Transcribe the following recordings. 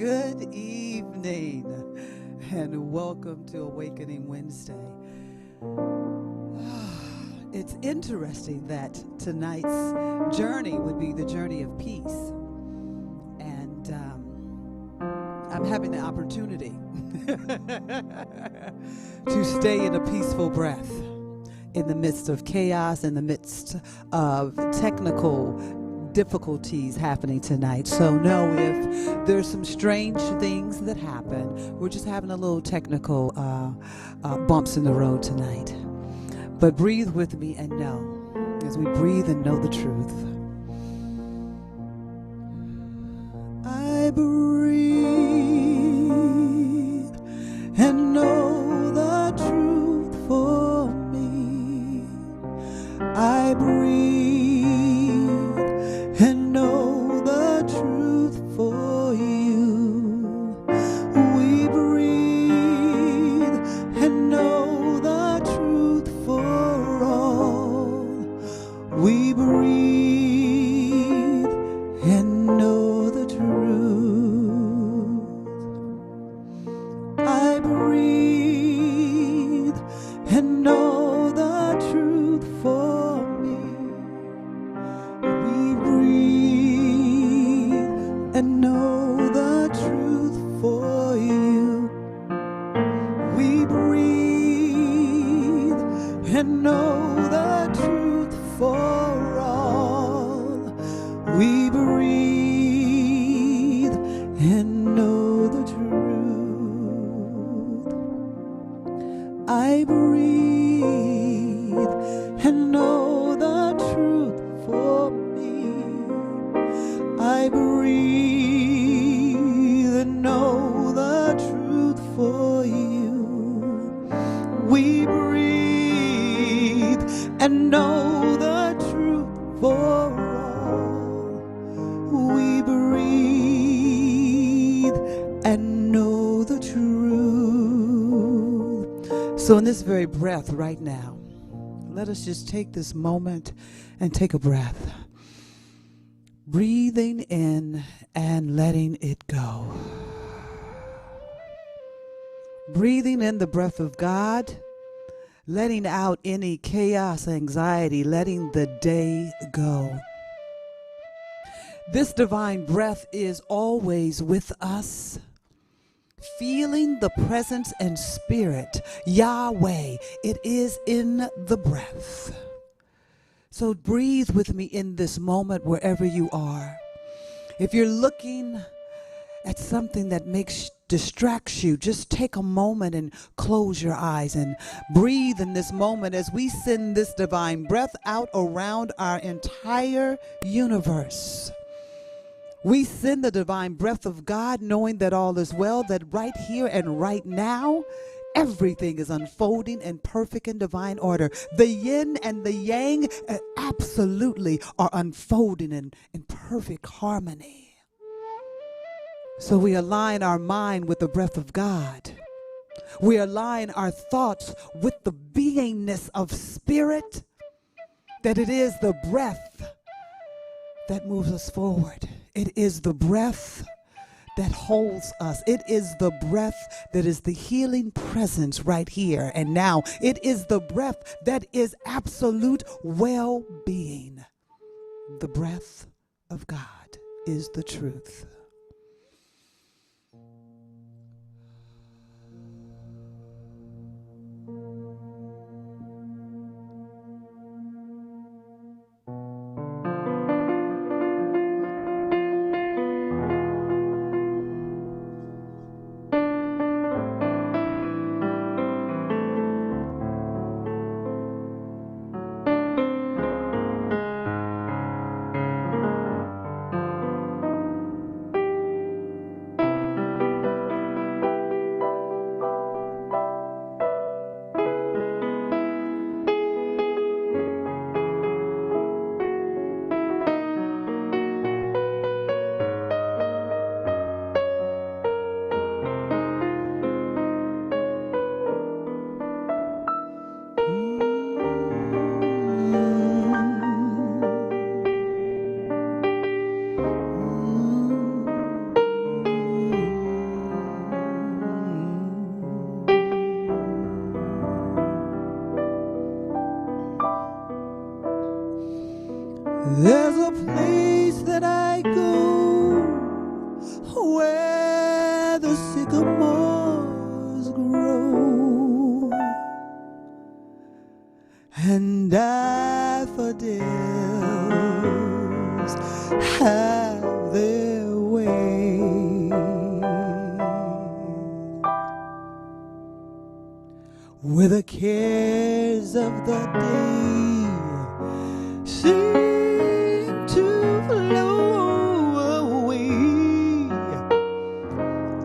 Good evening, and welcome to Awakening Wednesday. It's interesting that tonight's journey would be the journey of peace. And I'm having the opportunity to stay in a peaceful breath in the midst of chaos, in the midst of technical difficulties happening tonight. So know if there's some strange things that happen, we're just having a little technical bumps in the road tonight. But breathe with me and know, as we breathe and know the truth. I breathe and know the truth for me. I breathe and know the truth for you. We breathe and know the truth for all. We breathe and know the truth. I breathe and know the truth for me. We breathe and know the truth for you. We breathe and know the truth for all. We breathe and know the truth. I breathe and know the truth for me. I breathe and know the truth for you. We breathe and know the truth for all. We breathe and know the truth. So in this very breath right now, let us just take this moment and take a breath. Breathing in and letting it go. Breathing in the breath of God, letting out any chaos, anxiety, letting the day go. This divine breath is always with us, feeling the presence and spirit, Yahweh. It is in the breath. So breathe with me in this moment wherever you are. If you're looking at something that distracts you, just take a moment and close your eyes and breathe in this moment as we send this divine breath out around our entire universe. We send the divine breath of God knowing that all is well, that right here and right now, everything is unfolding in perfect and divine order. The yin and the yang absolutely are unfolding in perfect harmony. So we align our mind with the breath of God. We align our thoughts with the beingness of spirit, that it is the breath that moves us forward. It is the breath that holds us. It is the breath that is the healing presence right here and now. It is the breath that is absolute well-being. The breath of God is the truth.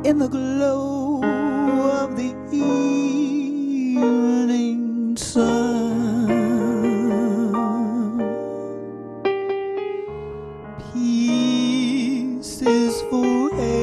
in the glow of the evening sun. Peace is for everyone.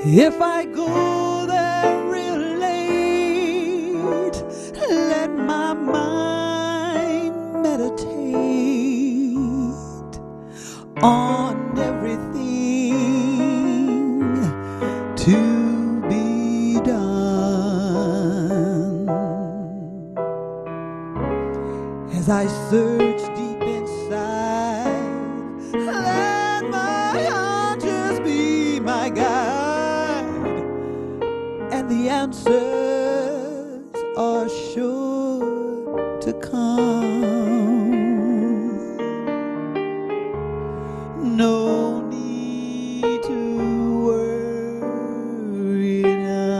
If I go there real late, let my mind meditate on everything to be done. As I search deep inside, let my heart just be my guide, and the answers are sure to come. No need to worry now.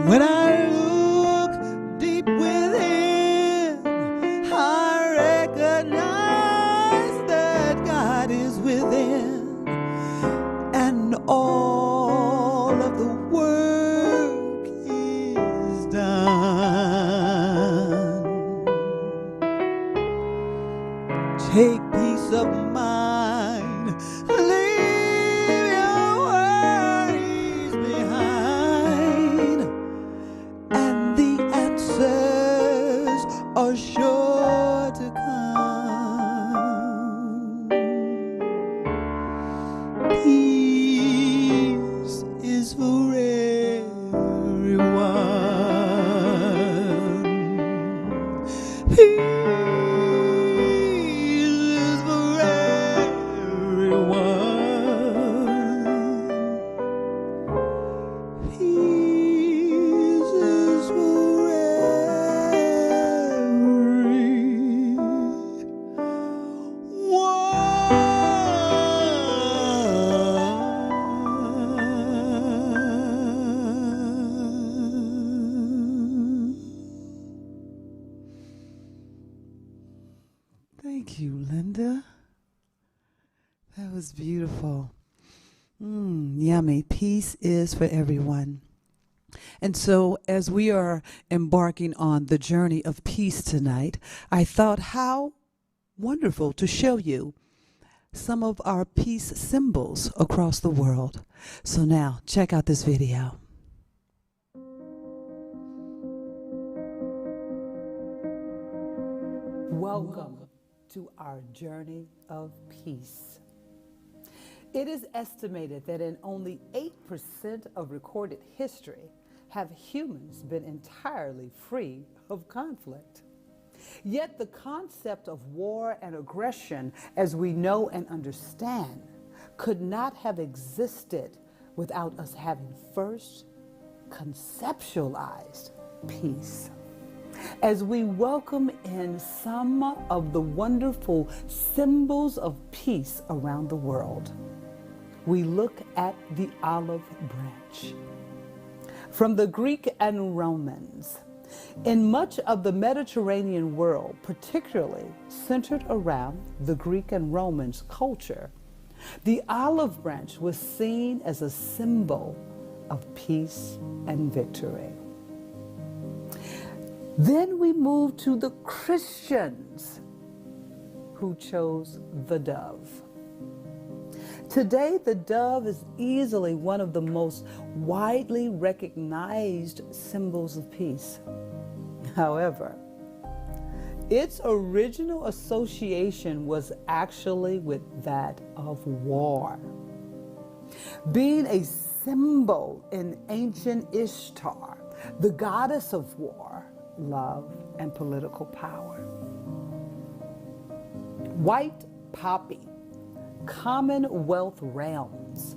When I look deep within, I recognize that God is within, and all of the work is done. Take peace of mind, leave your worries behind, and the answers are sure to come. Peace is for everyone. Peace is for everyone. Peace is for everyone. Thank you, Linda. That was beautiful. Yummy. Peace is for everyone. And so, as we are embarking on the journey of peace tonight, I thought how wonderful to show you some of our peace symbols across the world. So now, check out this video. Welcome to our journey of peace. It is estimated that in only 8% of recorded history have humans been entirely free of conflict. Yet the concept of war and aggression, as we know and understand, could not have existed without us having first conceptualized peace. As we welcome in some of the wonderful symbols of peace around the world, we look at the olive branch. From the Greek and Romans, in much of the Mediterranean world, particularly centered around the Greek and Romans culture, the olive branch was seen as a symbol of peace and victory. Then we move to the Christians, who chose the dove. Today, the dove is easily one of the most widely recognized symbols of peace. However, its original association was actually with that of war. Being a symbol in ancient Ishtar, the goddess of war, love, and political power. White poppy, Commonwealth realms.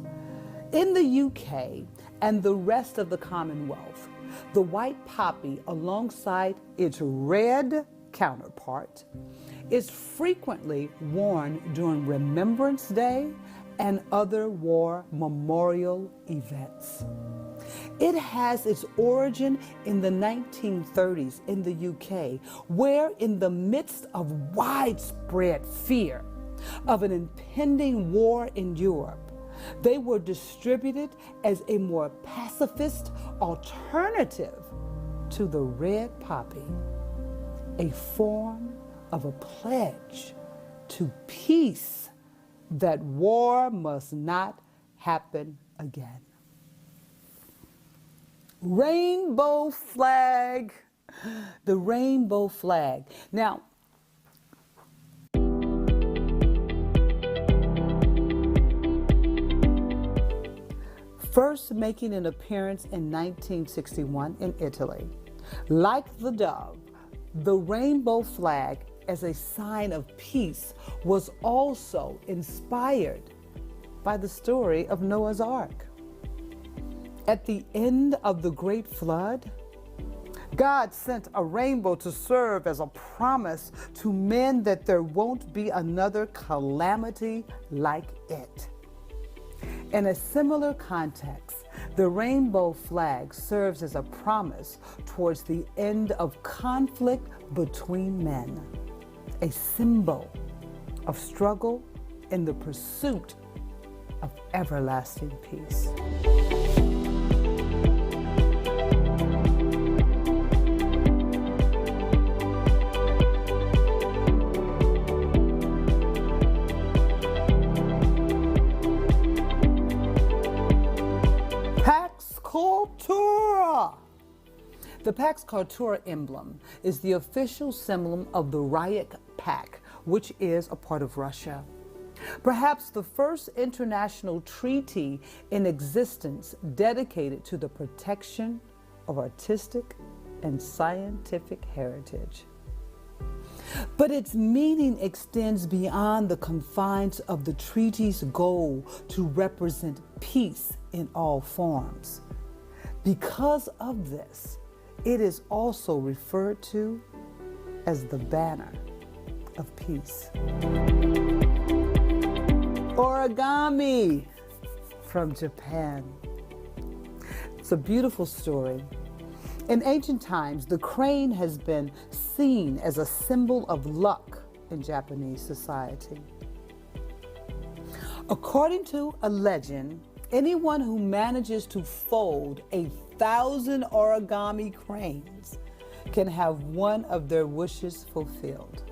In the UK and the rest of the Commonwealth, the white poppy, alongside its red counterpart, is frequently worn during Remembrance Day and other war memorial events. It has its origin in the 1930s in the UK, where in the midst of widespread fear of an impending war in Europe, they were distributed as a more pacifist alternative to the red poppy, a form of a pledge to peace that war must not happen again. Rainbow flag, the rainbow flag. Now, first making an appearance in 1961 in Italy, like the dove, the rainbow flag as a sign of peace was also inspired by the story of Noah's Ark. At the end of the Great Flood, God sent a rainbow to serve as a promise to men that there won't be another calamity like it. In a similar context, the rainbow flag serves as a promise towards the end of conflict between men, a symbol of struggle in the pursuit of everlasting peace. The Pax Cultura emblem is the official symbol of the Ryak Pact, which is a part of Russia. Perhaps the first international treaty in existence dedicated to the protection of artistic and scientific heritage. But its meaning extends beyond the confines of the treaty's goal to represent peace in all forms. Because of this, it is also referred to as the banner of peace. Origami from Japan. It's a beautiful story. In ancient times, the crane has been seen as a symbol of luck in Japanese society. According to a legend, anyone who manages to fold 1,000 origami cranes can have one of their wishes fulfilled.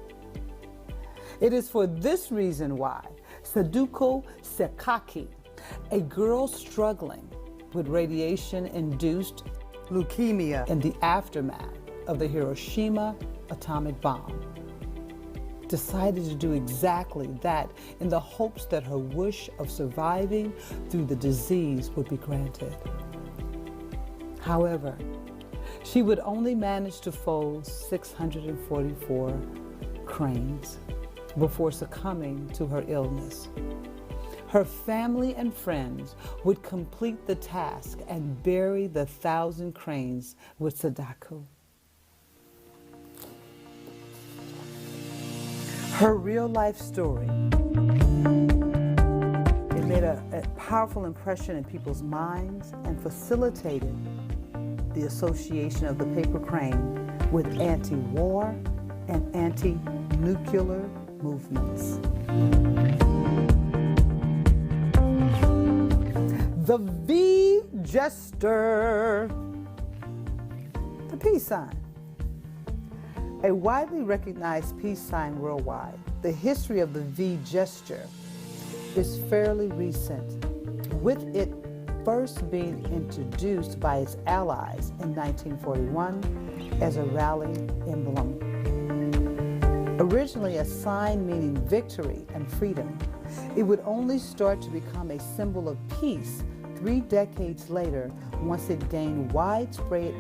It is for this reason why Sadako Sekaki, a girl struggling with radiation-induced leukemia in the aftermath of the Hiroshima atomic bomb, decided to do exactly that in the hopes that her wish of surviving through the disease would be granted. However, she would only manage to fold 644 cranes before succumbing to her illness. Her family and friends would complete the task and bury the 1,000 cranes with Sadako. Her real-life story, it made a powerful impression in people's minds and facilitated the association of the paper crane with anti-war and anti-nuclear movements. The V gesture, the peace sign. A widely recognized peace sign worldwide, the history of the V gesture is fairly recent, with it first being introduced by its allies in 1941 as a rally emblem. Originally a sign meaning victory and freedom, it would only start to become a symbol of peace 3 decades later once it gained widespread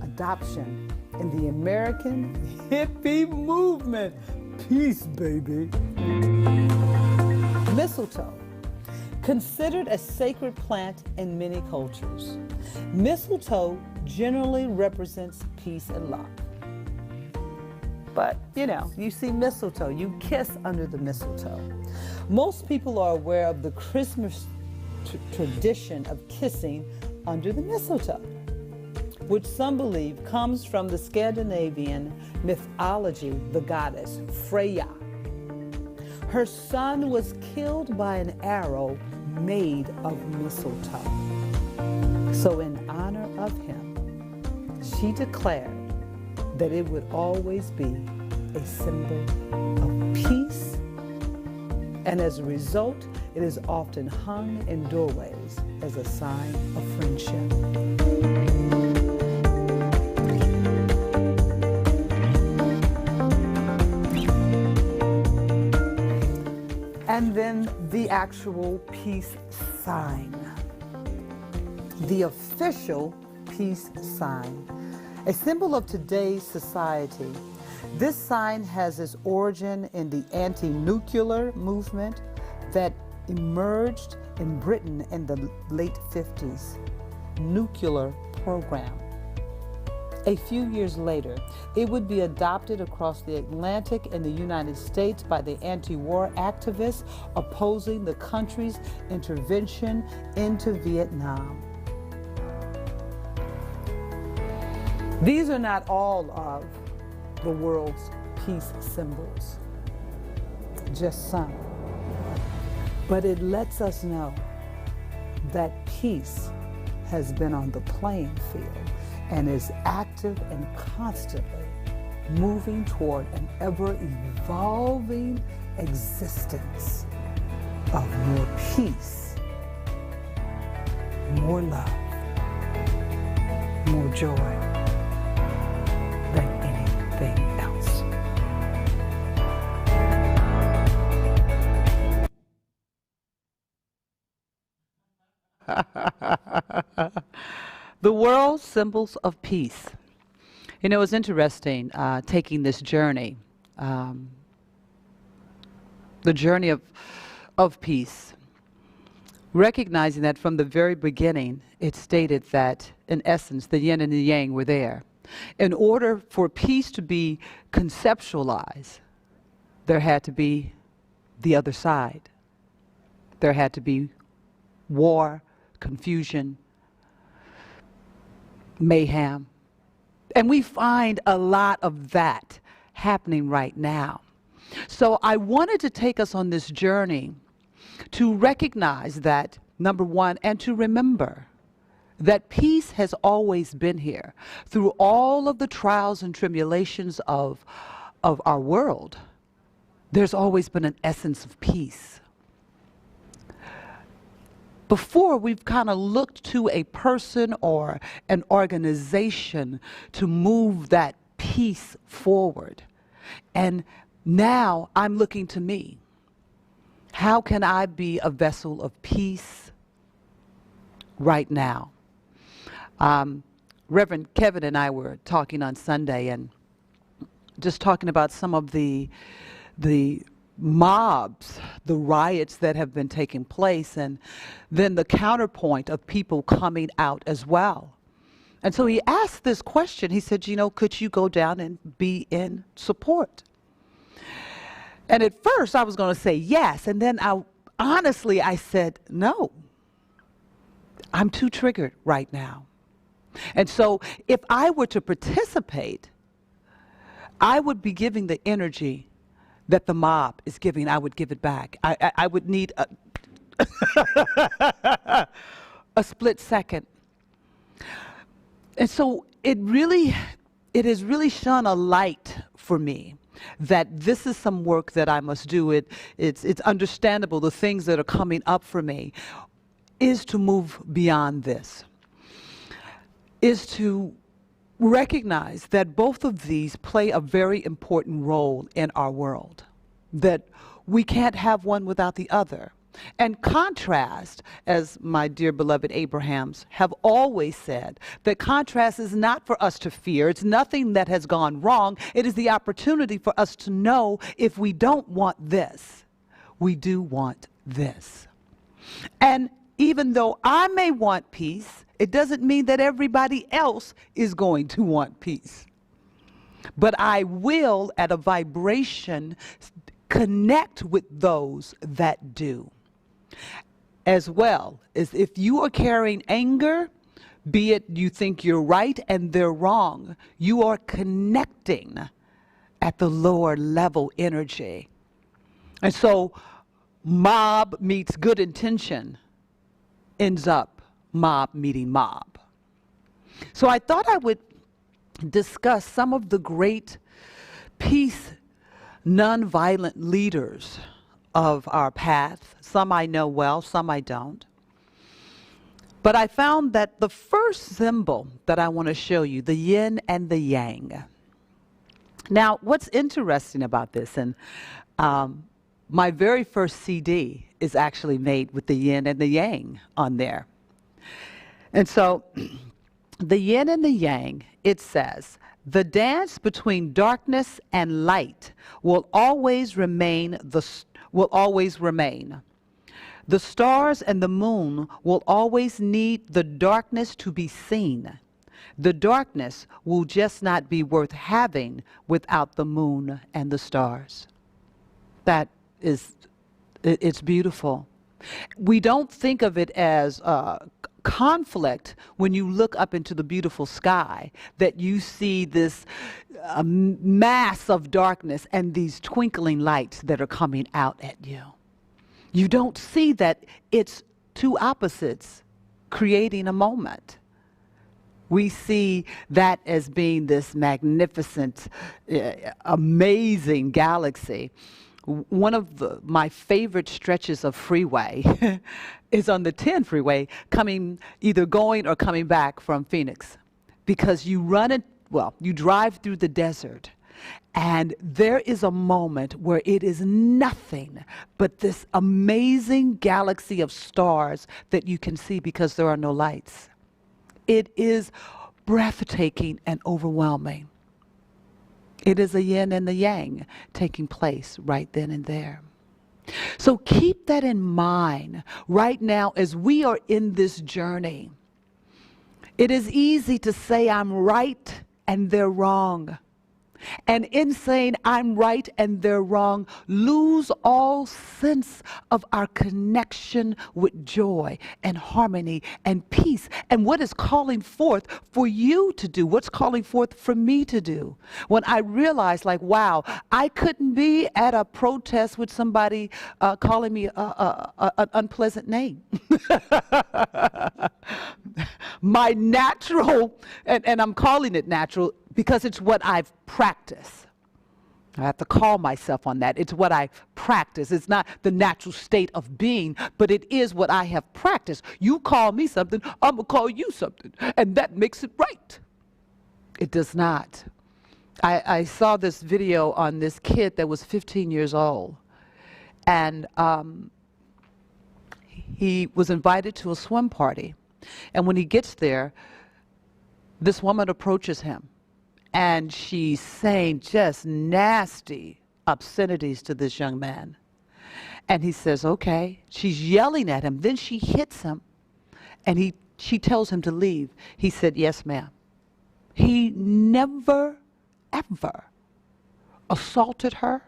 adoption in the American hippie movement. Peace, baby. Mistletoe, considered a sacred plant in many cultures. Mistletoe generally represents peace and love. But, you see mistletoe, you kiss under the mistletoe. Most people are aware of the Christmas tradition of kissing under the mistletoe, which some believe comes from the Scandinavian mythology, the goddess Freya. Her son was killed by an arrow made of mistletoe. So in honor of him, she declared that it would always be a symbol of peace, and as a result, it is often hung in doorways as a sign of friendship. And then the actual peace sign, the official peace sign, a symbol of today's society. This sign has its origin in the anti-nuclear movement that emerged in Britain in the late 50s, nuclear program. A few years later, it would be adopted across the Atlantic in the United States by the anti-war activists opposing the country's intervention into Vietnam. These are not all of the world's peace symbols, just some. But it lets us know that peace has been on the playing field and is active and constantly moving toward an ever-evolving existence of more peace, more love, more joy than anything else. The world's symbols of peace. It's interesting taking this journey, the journey of peace, recognizing that from the very beginning, it stated that, in essence, the yin and the yang were there. In order for peace to be conceptualized, there had to be the other side. There had to be war, confusion, mayhem. And we find a lot of that happening right now. So I wanted to take us on this journey to recognize that, number one, and to remember that peace has always been here. Through all of the trials and tribulations of our world, there's always been an essence of peace. Before, we've kind of looked to a person or an organization to move that peace forward. And now I'm looking to me. How can I be a vessel of peace right now? Reverend Kevin and I were talking on Sunday and just talking about some of the mobs, the riots that have been taking place, and then the counterpoint of people coming out as well. And so he asked this question. He said, could you go down and be in support? And at first I was going to say yes, and then I said no. I'm too triggered right now. And so if I were to participate, I would be giving the energy that the mob is giving. I would give it back. I would need a split second. And so it has really shone a light for me that this is some work that I must do. It's understandable. The things that are coming up for me is to move beyond this, is to recognize that both of these play a very important role in our world, that we can't have one without the other. And contrast, as my dear beloved Abrahams have always said, that contrast is not for us to fear. It's nothing that has gone wrong. It is the opportunity for us to know if we don't want this, we do want this. And even though I may want peace, it doesn't mean that everybody else is going to want peace. But I will, at a vibration, connect with those that do. As well as if you are carrying anger, be it you think you're right and they're wrong, you are connecting at the lower level energy. And so mob meets good intention ends up mob meeting mob. So I thought I would discuss some of the great peace, nonviolent leaders of our path. Some I know well, some I don't. But I found that the first symbol that I want to show you, the yin and the yang. Now, what's interesting about this, and my very first CD is actually made with the yin and the yang on there. And so, the yin and the yang, it says, the dance between darkness and light will always remain. The stars and the moon will always need the darkness to be seen. The darkness will just not be worth having without the moon and the stars. That is, it's beautiful. We don't think of it as conflict when you look up into the beautiful sky, that you see this mass of darkness and these twinkling lights that are coming out at you. You don't see that it's two opposites creating a moment. We see that as being this magnificent, amazing galaxy. One of my favorite stretches of freeway is on the 10 freeway, either going or coming back from Phoenix, because you drive through the desert, and there is a moment where it is nothing but this amazing galaxy of stars that you can see because there are no lights. It is breathtaking and overwhelming. It is a yin and the yang taking place right then and there. So keep that in mind right now as we are in this journey. It is easy to say I'm right and they're wrong. And in saying I'm right and they're wrong, lose all sense of our connection with joy and harmony and peace and what is calling forth for you to do, what's calling forth for me to do. When I realized, like, wow, I couldn't be at a protest with somebody calling me an unpleasant name. My natural, and I'm calling it natural, because it's what I've practiced. I have to call myself on that. It's what I practice. It's not the natural state of being, but it is what I have practiced. You call me something, I'm going to call you something, and that makes it right. It does not. I saw this video on this kid that was 15 years old, and he was invited to a swim party. And when he gets there, this woman approaches him. And she's saying just nasty obscenities to this young man. And he says, okay. She's yelling at him. Then she hits him. And she tells him to leave. He said, yes, ma'am. He never, ever assaulted her,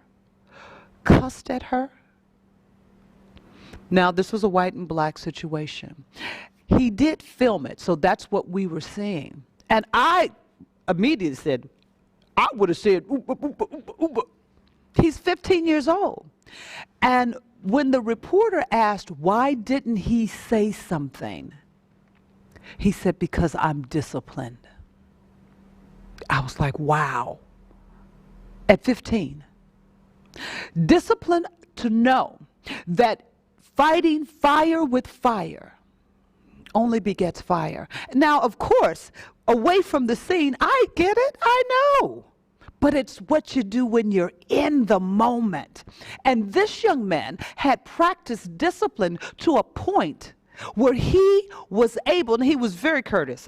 cussed at her. Now, this was a white and black situation. He did film it, so that's what we were seeing. And I immediately said, I would have said, ooba, ooba, ooba, ooba. He's 15 years old. And when the reporter asked, why didn't he say something? He said, because I'm disciplined. I was like, wow. At 15. Discipline to know that fighting fire with fire only begets fire. Now, of course, away from the scene, I get it, I know. But it's what you do when you're in the moment. And this young man had practiced discipline to a point where he was able, and he was very courteous.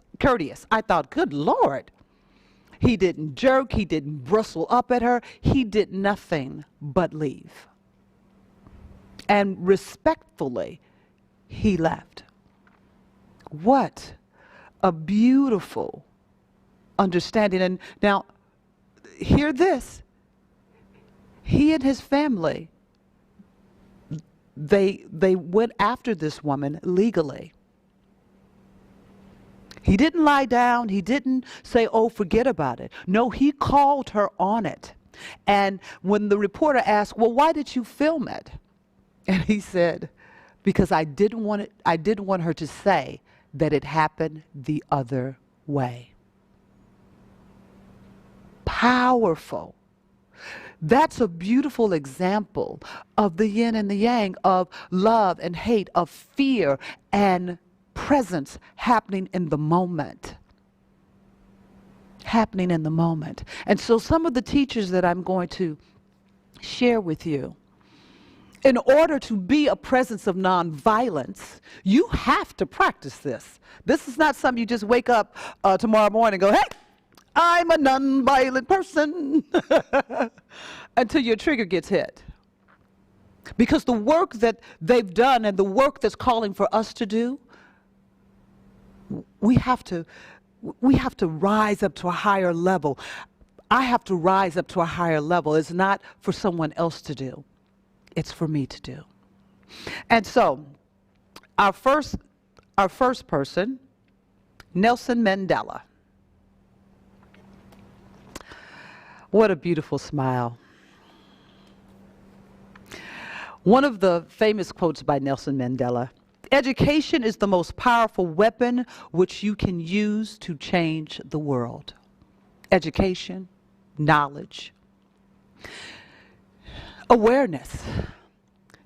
I thought, good Lord. He didn't jerk, he didn't bristle up at her, he did nothing but leave. And respectfully, he left. What a beautiful understanding. And now, hear this. He and his family, they went after this woman legally. He didn't lie down. He didn't say, oh, forget about it. No, he called her on it. And when the reporter asked, well, why did you film it? And he said, because I didn't want her to say that it happened the other way. Powerful. That's a beautiful example of the yin and the yang, of love and hate, of fear and presence happening in the moment. Happening in the moment. And so some of the teachers that I'm going to share with you, in order to be a presence of nonviolence, you have to practice this. This is not something you just wake up tomorrow morning and go, hey, I'm a nonviolent person, until your trigger gets hit. Because the work that they've done and the work that's calling for us to do, we have to rise up to a higher level. I have to rise up to a higher level. It's not for someone else to do. It's for me to do. And so, our first person, Nelson Mandela. What a beautiful smile. One of the famous quotes by Nelson Mandela: education is the most powerful weapon which you can use to change the world. Education, knowledge, awareness.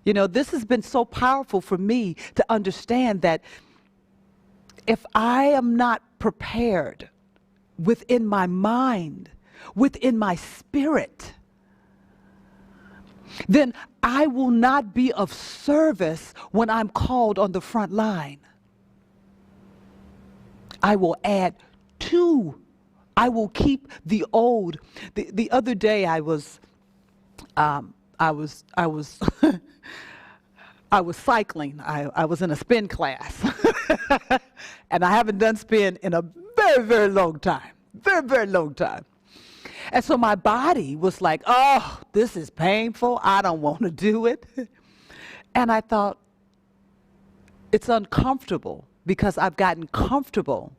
You know, this has been so powerful for me to understand that if I am not prepared within my mind, within my spirit, then I will not be of service when I'm called on the front line. I will add to. I will keep the old. The other day I was cycling. I was in a spin class, and I haven't done spin in a very, very long time. Very, very long time. And so my body was like, oh, this is painful. I don't want to do it. And I thought, it's uncomfortable because I've gotten comfortable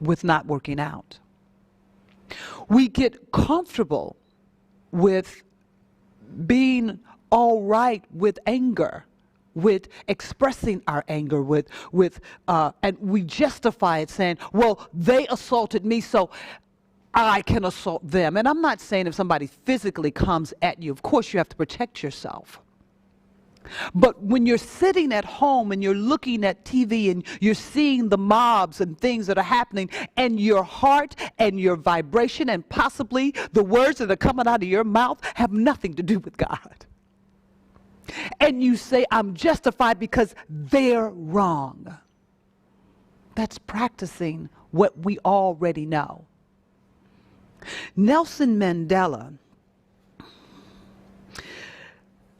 with not working out. We get comfortable with being all right with anger, with expressing our anger, and we justify it saying, well, they assaulted me, so I can assault them. And I'm not saying if somebody physically comes at you, of course you have to protect yourself. But when you're sitting at home and you're looking at TV and you're seeing the mobs and things that are happening, and your heart and your vibration and possibly the words that are coming out of your mouth have nothing to do with God. And you say, I'm justified because they're wrong. That's practicing what we already know. Nelson Mandela,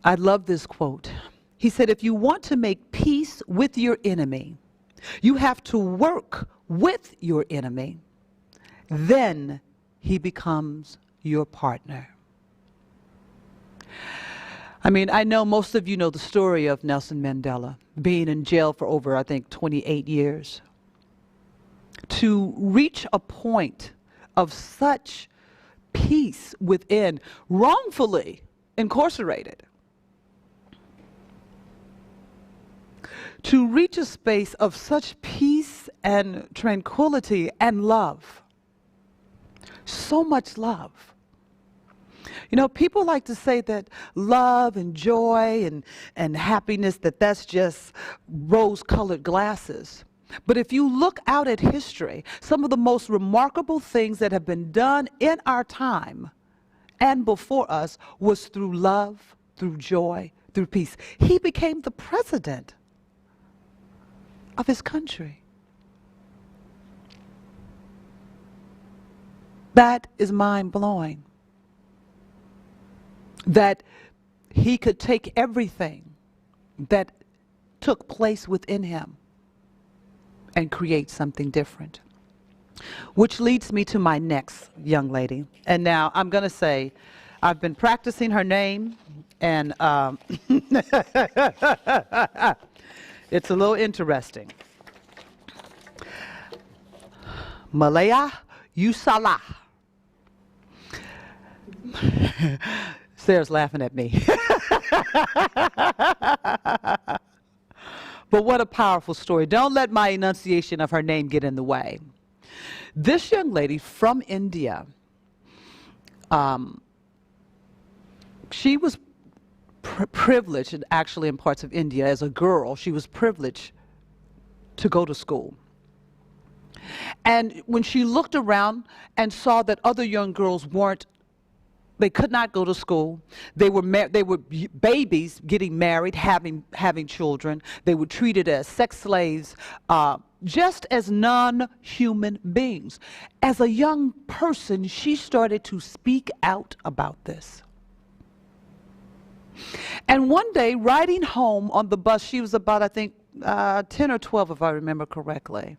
I love this quote. He said, if you want to make peace with your enemy, you have to work with your enemy. Then he becomes your partner. I mean, I know most of you know the story of Nelson Mandela being in jail for over, I think, 28 years. To reach a point of such peace within, wrongfully incarcerated. To reach a space of such peace and tranquility and love. So much love. You know, people like to say that love and joy and happiness, that's just rose-colored glasses. But if you look out at history, some of the most remarkable things that have been done in our time and before us was through love, through joy, through peace. He became the president of his country. That is mind-blowing. That he could take everything that took place within him and create something different. Which leads me to my next young lady. And now I'm going to say, I've been practicing her name, and it's a little interesting. Malaya Yusala. Sarah's laughing at me. But what a powerful story. Don't let my enunciation of her name get in the way. This young lady from India, she was privileged, and actually in parts of India as a girl, she was privileged to go to school. And when she looked around and saw that other young girls they could not go to school. They were babies getting married, having children. They were treated as sex slaves, just as non-human beings. As a young person, she started to speak out about this. And one day, riding home on the bus, she was about, I think, 10 or 12, if I remember correctly.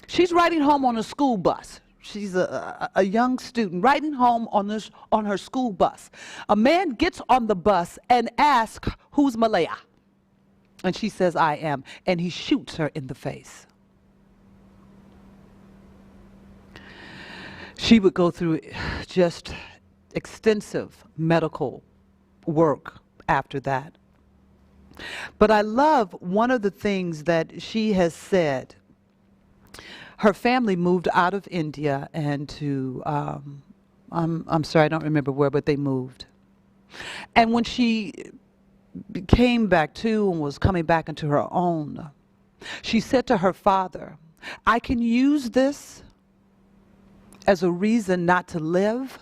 She's riding home on a school bus. She's a young student riding home on her school bus. A man gets on the bus and asks, "Who's Malaya?" And she says, "I am." And he shoots her in the face. She would go through just extensive medical work after that. But I love one of the things that she has said. Her family moved out of India and to, I'm sorry, I don't remember where, but they moved. And when she came back to and was coming back into her own, she said to her father, "I can use this as a reason not to live,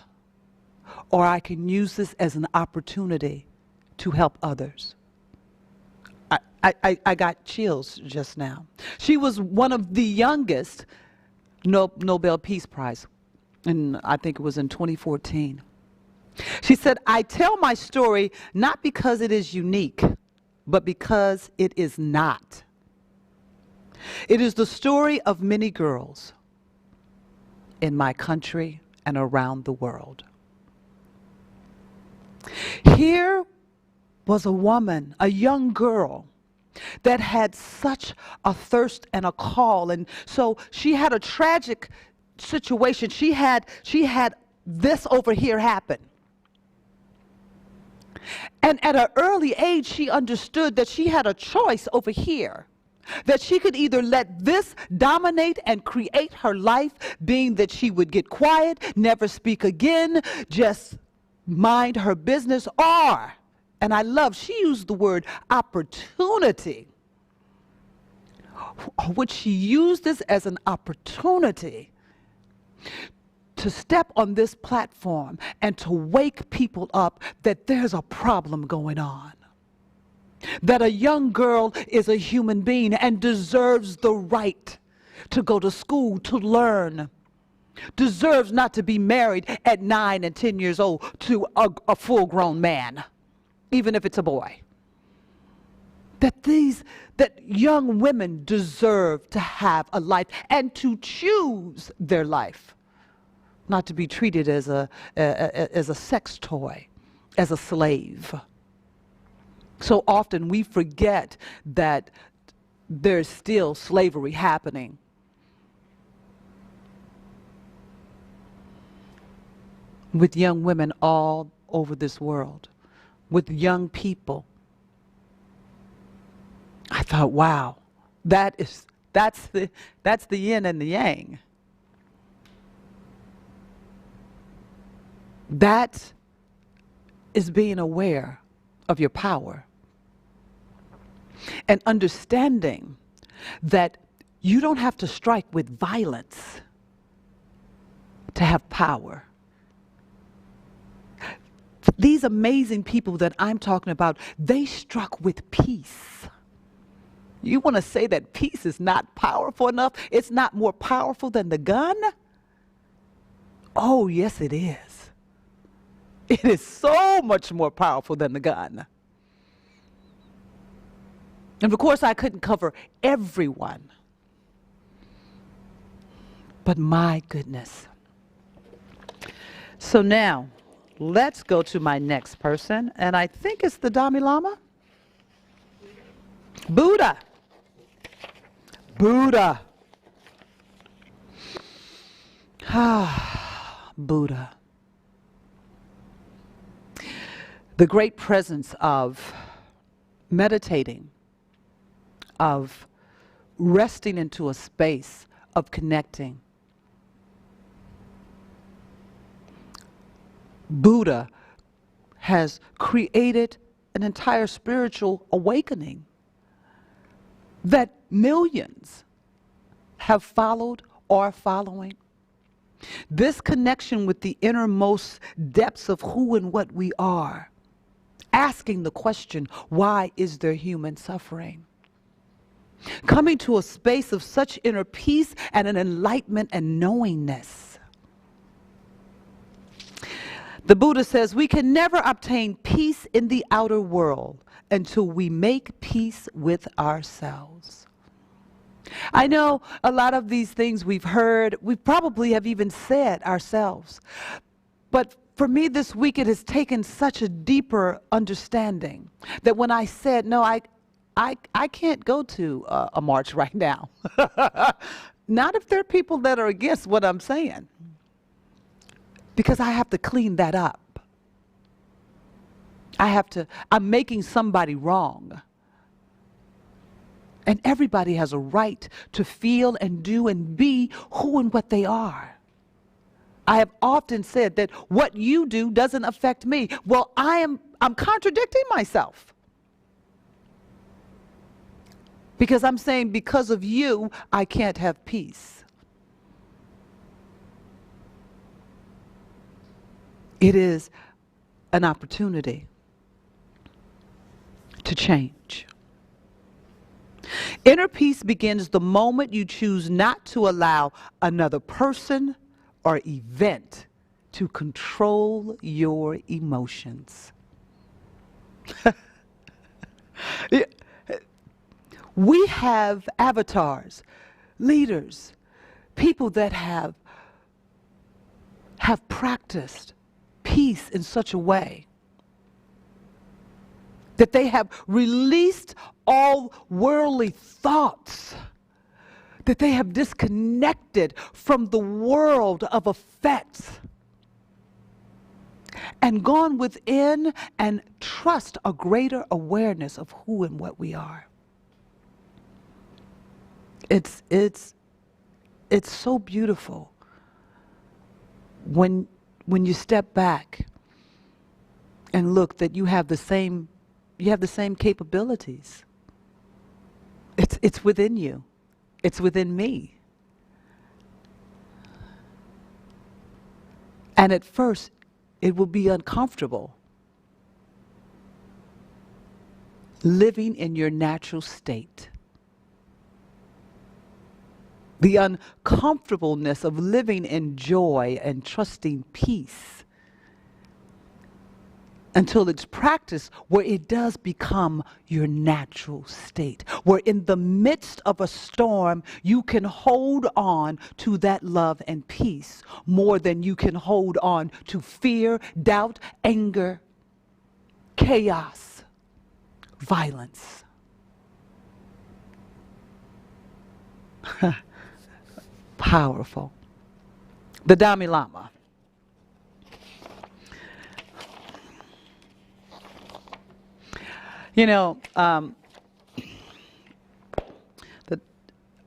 or I can use this as an opportunity to help others." I got chills just now. She was one of the youngest Nobel Peace Prize, and I think it was in 2014. She said, "I tell my story not because it is unique, but because it is not. It is the story of many girls in my country and around the world." Here was a woman, a young girl, that had such a thirst and a call. And so she had a tragic situation. She had this over here happen. And at an early age, she understood that she had a choice over here, that she could either let this dominate and create her life, being that she would get quiet, never speak again, just mind her business, or, and I love, she used the word opportunity. Would she use this as an opportunity to step on this platform and to wake people up that there's a problem going on? That a young girl is a human being and deserves the right to go to school, to learn, deserves not to be married at 9 and 10 years old to a full-grown man, even if it's a boy. That young women deserve to have a life and to choose their life, not to be treated as a sex toy, as a slave. So often we forget that there's still slavery happening. With young women all over this world, with young people. I thought, wow, that's the yin and the yang. That is being aware of your power and understanding that you don't have to strike with violence to have power. These amazing people that I'm talking about, they struck with peace. You want to say that peace is not powerful enough? It's not more powerful than the gun? Oh, yes, it is. It is so much more powerful than the gun. And of course, I couldn't cover everyone. But my goodness. So now, let's go to my next person. And I think it's the Dalai Lama. Buddha. Buddha. Buddha. The great presence of meditating, of resting into a space of connecting. Buddha has created an entire spiritual awakening that millions have followed or are following. This connection with the innermost depths of who and what we are, asking the question, why is there human suffering? Coming to a space of such inner peace and an enlightenment and knowingness. The Buddha says we can never obtain peace in the outer world until we make peace with ourselves. I know a lot of these things we've heard, we probably have even said ourselves. But for me this week it has taken such a deeper understanding that when I said, no, I can't go to a march right now. Not if there are people that are against what I'm saying. Because I have to clean that up. I'm making somebody wrong. And everybody has a right to feel and do and be who and what they are. I have often said that what you do doesn't affect me. Well, I'm contradicting myself. Because I'm saying because of you, I can't have peace. It is an opportunity to change. Inner peace begins the moment you choose not to allow another person or event to control your emotions. We have avatars, leaders, people that have practiced peace in such a way that they have released all worldly thoughts, that they have disconnected from the world of effects and gone within and trust a greater awareness of who and what we are. It's so beautiful when you step back and look that you have the same capabilities. It's within you. It's within me. And at first, it will be uncomfortable living in your natural state. The uncomfortableness of living in joy and trusting peace until it's practiced where it does become your natural state, where in the midst of a storm, you can hold on to that love and peace more than you can hold on to fear, doubt, anger, chaos, violence. Powerful. The Dalai Lama. You know,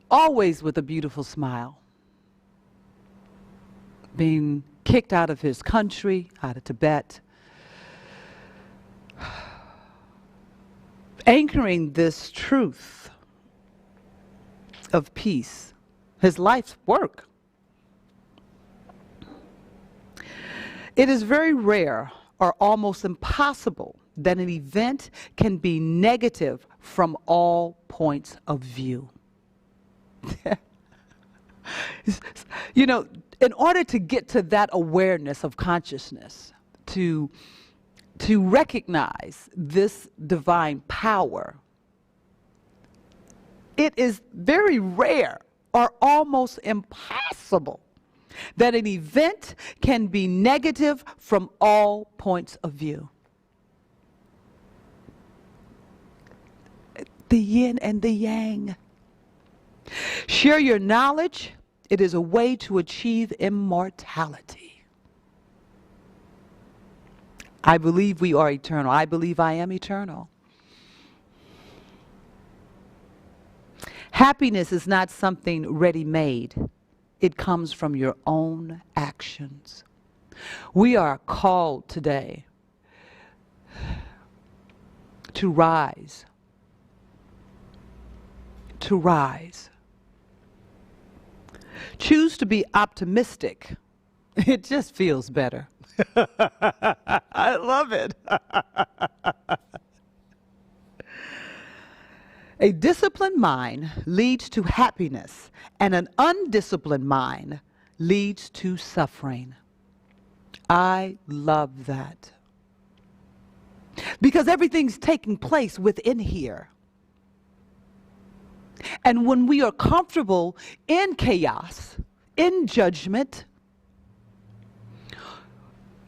always with a beautiful smile. Being kicked out of his country, out of Tibet. Anchoring this truth of peace. His life's work. It is very rare or almost impossible that an event can be negative from all points of view. You know, in order to get to that awareness of consciousness, to recognize this divine power, It is very rare or almost impossible that an event can be negative from all points of view. The yin and the yang. Share your knowledge. It is a way to achieve immortality. I believe we are eternal. I believe I am eternal. Happiness is not something ready-made. It comes from your own actions. We are called today to rise. To rise. Choose to be optimistic. It just feels better. I love it. A disciplined mind leads to happiness, and an undisciplined mind leads to suffering. I love that. Because everything's taking place within here. And when we are comfortable in chaos, in judgment,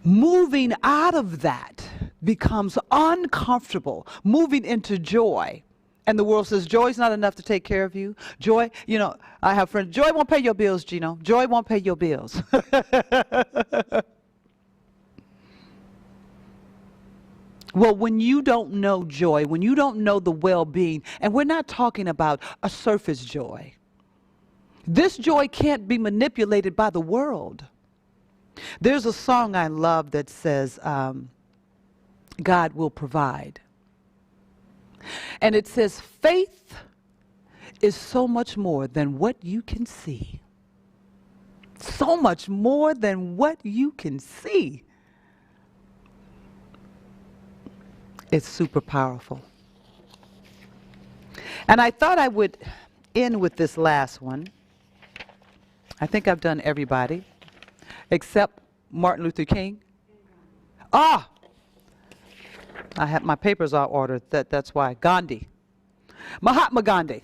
moving out of that becomes uncomfortable, moving into joy. And the world says, joy's not enough to take care of you. Joy, you know, I have friends, joy won't pay your bills, Gino. Joy won't pay your bills. Well, when you don't know joy, when you don't know the well-being, and we're not talking about a surface joy. This joy can't be manipulated by the world. There's a song I love that says, God will provide. And it says, faith is so much more than what you can see. So much more than what you can see. It's super powerful. And I thought I would end with this last one. I think I've done everybody except Martin Luther King. Ah! I have my papers are ordered. That's why. Gandhi. Mahatma Gandhi.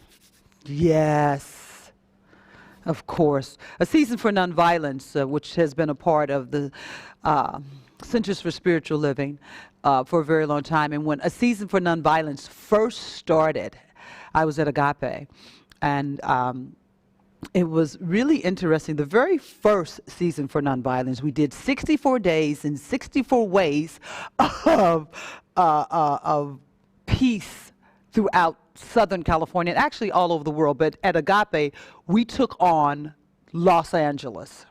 Yes. Of course. A Season for Nonviolence, which has been a part of the Centers for Spiritual Living for a very long time. And when A Season for Nonviolence first started, I was at Agape. And it was really interesting. The very first Season for Nonviolence, we did 64 days and 64 ways of peace throughout Southern California, and actually all over the world. But at Agape, we took on Los Angeles.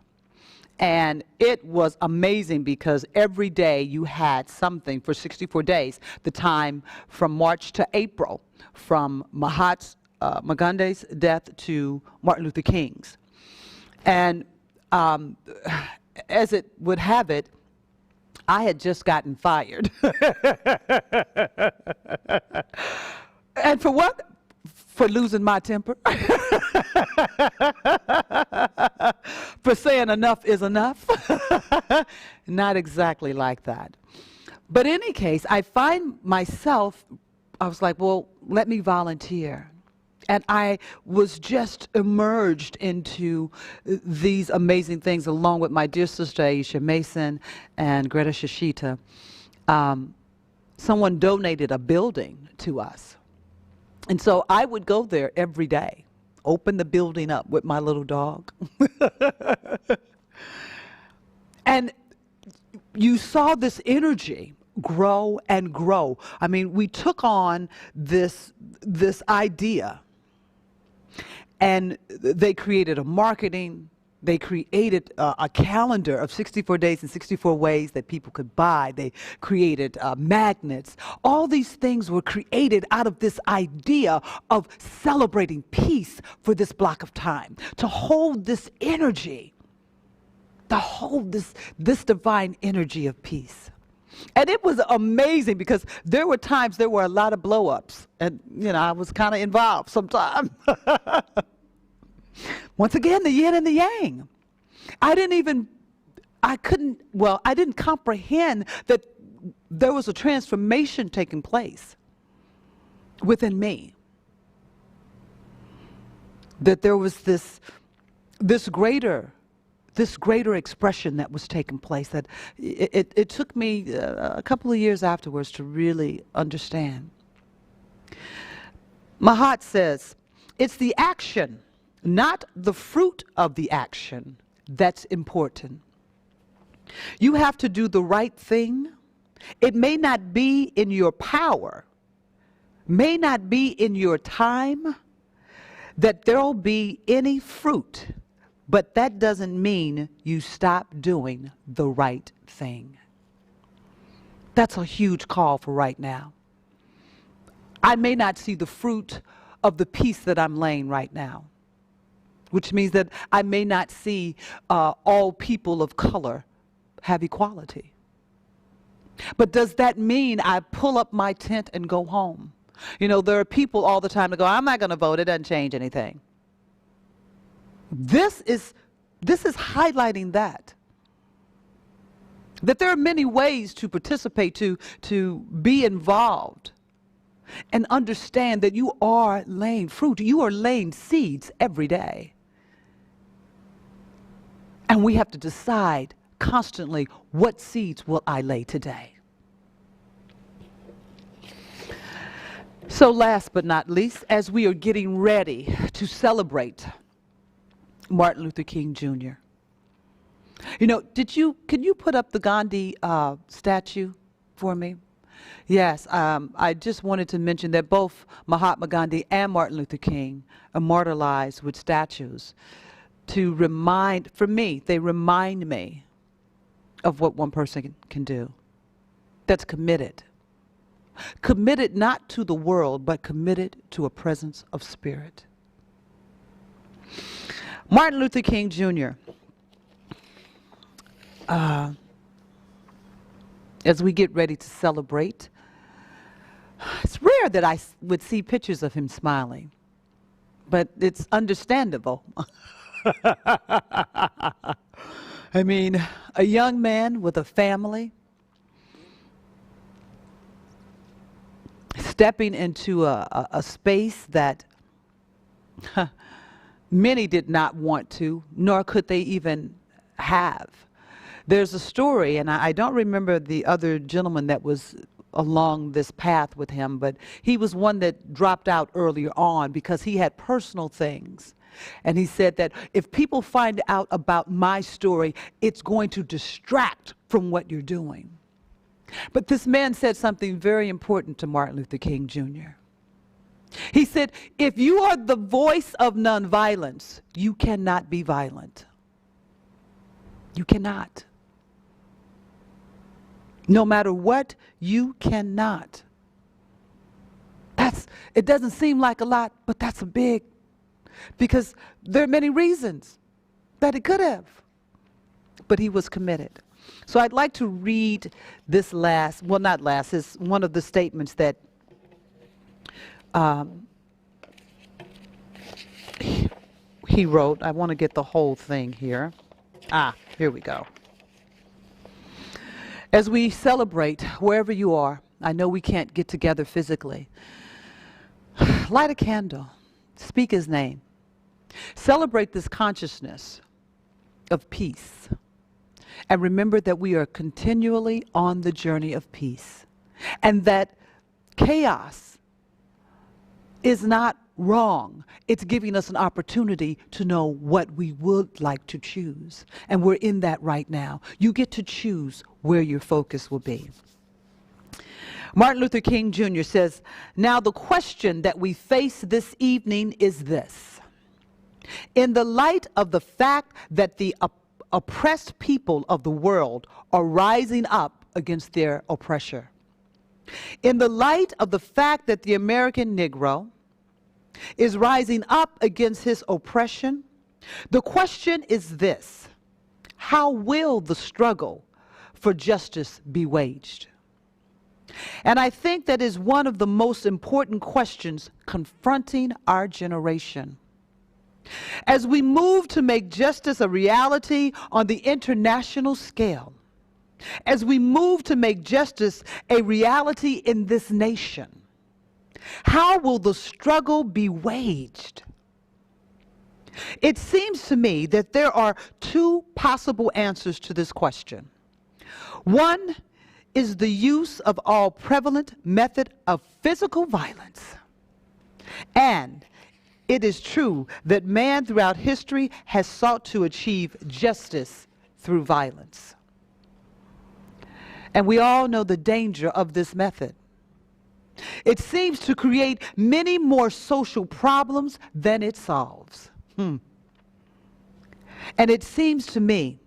And it was amazing because every day you had something for 64 days, the time from March to April, from Mahatma Gandhi's death to Martin Luther King's. And as it would have it, I had just gotten fired. And for what? For losing my temper. For saying enough is enough. Not exactly like that. But in any case, I find myself, I was like, well, let me volunteer. And I was just immersed into these amazing things along with my dear sister Aisha Mason and Greta Shishita. Someone donated a building to us. And so I would go there every day, open the building up with my little dog. And you saw this energy grow and grow. I mean, we took on this idea, and they created a marketing. They created a calendar of 64 days and 64 ways that people could buy. They created magnets. All these things were created out of this idea of celebrating peace for this block of time, to hold this energy, to hold this divine energy of peace. And it was amazing because there were times there were a lot of blow-ups, and I was kind of involved sometimes. Once again, the yin and the yang. I didn't comprehend that there was a transformation taking place within me. that there was this greater expression that was taking place, that it took me a couple of years afterwards to really understand. Mahat says, it's the action, not the fruit of the action, that's important. You have to do the right thing. It may not be in your power, may not be in your time, that there'll be any fruit, but that doesn't mean you stop doing the right thing. That's a huge call for right now. I may not see the fruit of the peace that I'm laying right now, which means that I may not see all people of color have equality. But does that mean I pull up my tent and go home? You know, there are people all the time that go, I'm not going to vote, it doesn't change anything. This is highlighting that there are many ways to participate, to be involved, and understand that you are laying fruit. You are laying seeds every day. And we have to decide constantly, what seeds will I lay today? So last but not least, as we are getting ready to celebrate Martin Luther King Jr. You know, can you put up the Gandhi statue for me? Yes, I just wanted to mention that both Mahatma Gandhi and Martin Luther King are immortalized with statues to remind, for me, they remind me of what one person can do that's committed. Committed not to the world, but committed to a presence of spirit. Martin Luther King Jr., as we get ready to celebrate, it's rare that I would see pictures of him smiling, but it's understandable. I mean, a young man with a family, stepping into a space that many did not want to, nor could they even have. There's a story, and I don't remember the other gentleman that was along this path with him, but he was one that dropped out earlier on because he had personal things. And he said that if people find out about my story, it's going to distract from what you're doing. But this man said something very important to Martin Luther King Jr. He said, if you are the voice of nonviolence, you cannot be violent. You cannot. No matter what, you cannot. It doesn't seem like a lot, but that's a big, because there are many reasons that it could have. But he was committed. So I'd like to read this last, well, not last, it's one of the statements that he wrote. I want to get the whole thing here. Here we go. As we celebrate, wherever you are, I know we can't get together physically. Light a candle. Speak his name. Celebrate this consciousness of peace. And remember that we are continually on the journey of peace. And that chaos is not wrong. It's giving us an opportunity to know what we would like to choose. And we're in that right now. You get to choose where your focus will be. Martin Luther King Jr. says, now the question that we face this evening is this. In the light of the fact that the oppressed people of the world are rising up against their oppressor, in the light of the fact that the American Negro is rising up against his oppression, the question is this: how will the struggle for justice be waged? And I think that is one of the most important questions confronting our generation. As we move to make justice a reality on the international scale, as we move to make justice a reality in this nation, how will the struggle be waged? It seems to me that there are two possible answers to this question. One is the use of all prevalent method of physical violence. And it is true that man throughout history has sought to achieve justice through violence. And we all know the danger of this method. It seems to create many more social problems than it solves. And it seems to me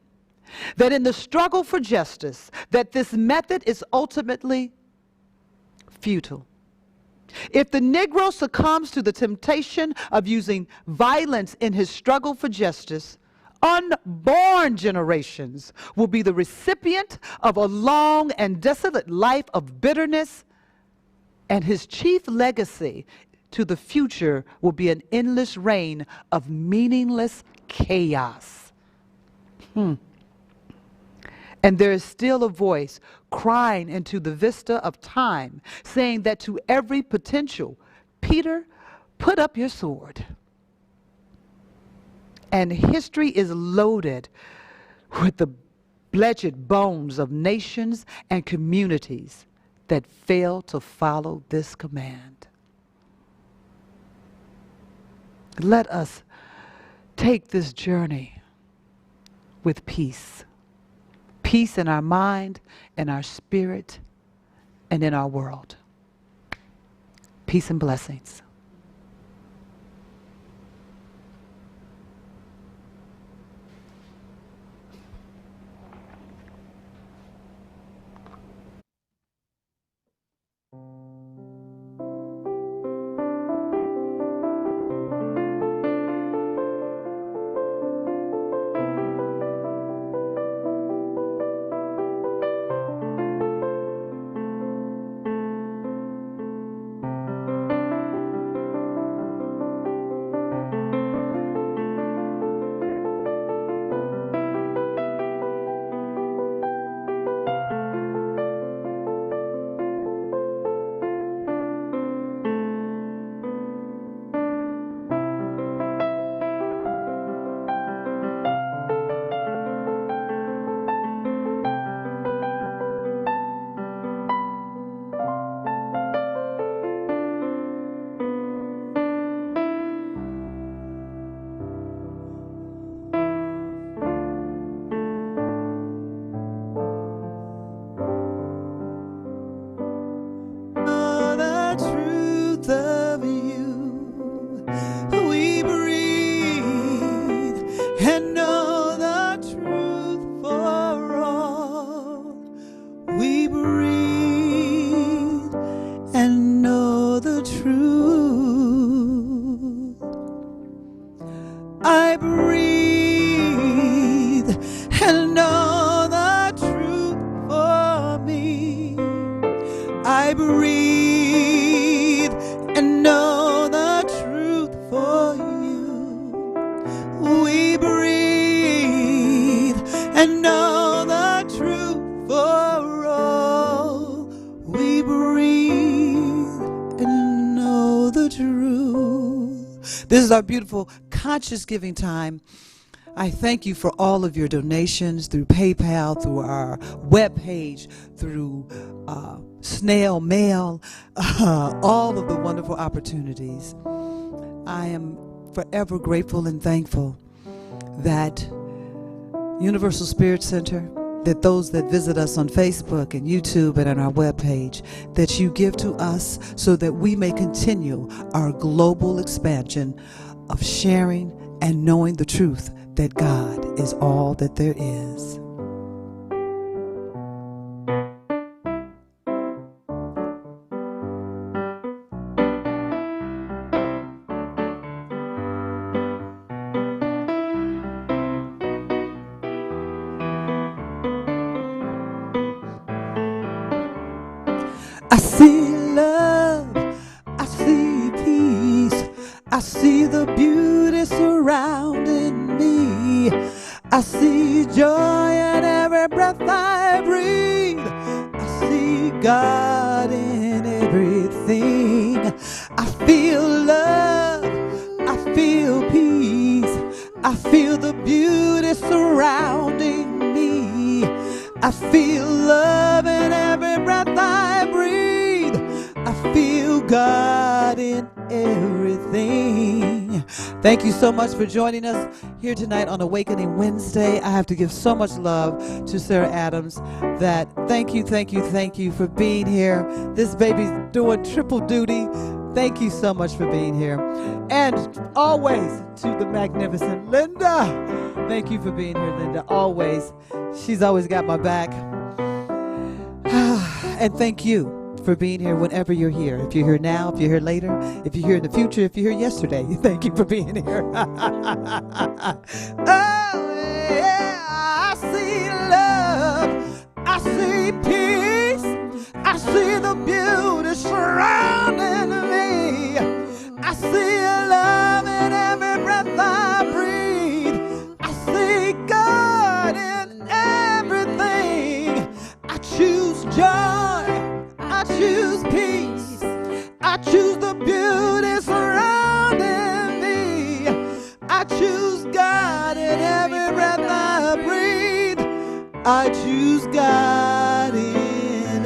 that in the struggle for justice, that this method is ultimately futile. If the Negro succumbs to the temptation of using violence in his struggle for justice, unborn generations will be the recipient of a long and desolate life of bitterness, and his chief legacy to the future will be an endless reign of meaningless chaos. And there is still a voice crying into the vista of time, saying that to every potential, Peter, put up your sword. And history is loaded with the bludgeoned bones of nations and communities that fail to follow this command. Let us take this journey with peace. Peace in our mind, in our spirit, and in our world. Peace and blessings. I breathe and know the truth for me. I breathe and know the truth for you. We breathe and know the truth for all. We breathe and know the truth. This is our beautiful conscious giving time. I thank you for all of your donations through PayPal, through our webpage, through snail mail, all of the wonderful opportunities. I am forever grateful and thankful that Universal Spirit Center, that those that visit us on Facebook and YouTube and on our webpage, that you give to us so that we may continue our global expansion of sharing and knowing the truth that God is all that there is. I see love, I see peace, I see the beauty surrounding me. I see joy in every breath I breathe. I see God in everything. I feel love, I feel peace, I feel the beauty surrounding me. I feel love in every breath I breathe. I feel God in everything. Thank you so much for joining us here tonight on Awakening Wednesday. I have to give so much love to Sarah Adams. That thank you for being here. This baby's doing triple duty. Thank you so much for being here. And always to the magnificent Linda. Thank you for being here, Linda. Always. She's always got my back. And thank you for being here whenever you're here. If you're here now, if you're here later, if you're here in the future, if you're here yesterday, thank you for being here. Oh, yeah, I see love. I see peace. I see the beauty surrounding me. I see love in every breath I breathe. I see God in everything. I choose joy. I choose peace. I choose the beauty surrounding me. I choose God in every breath I breathe. I choose God in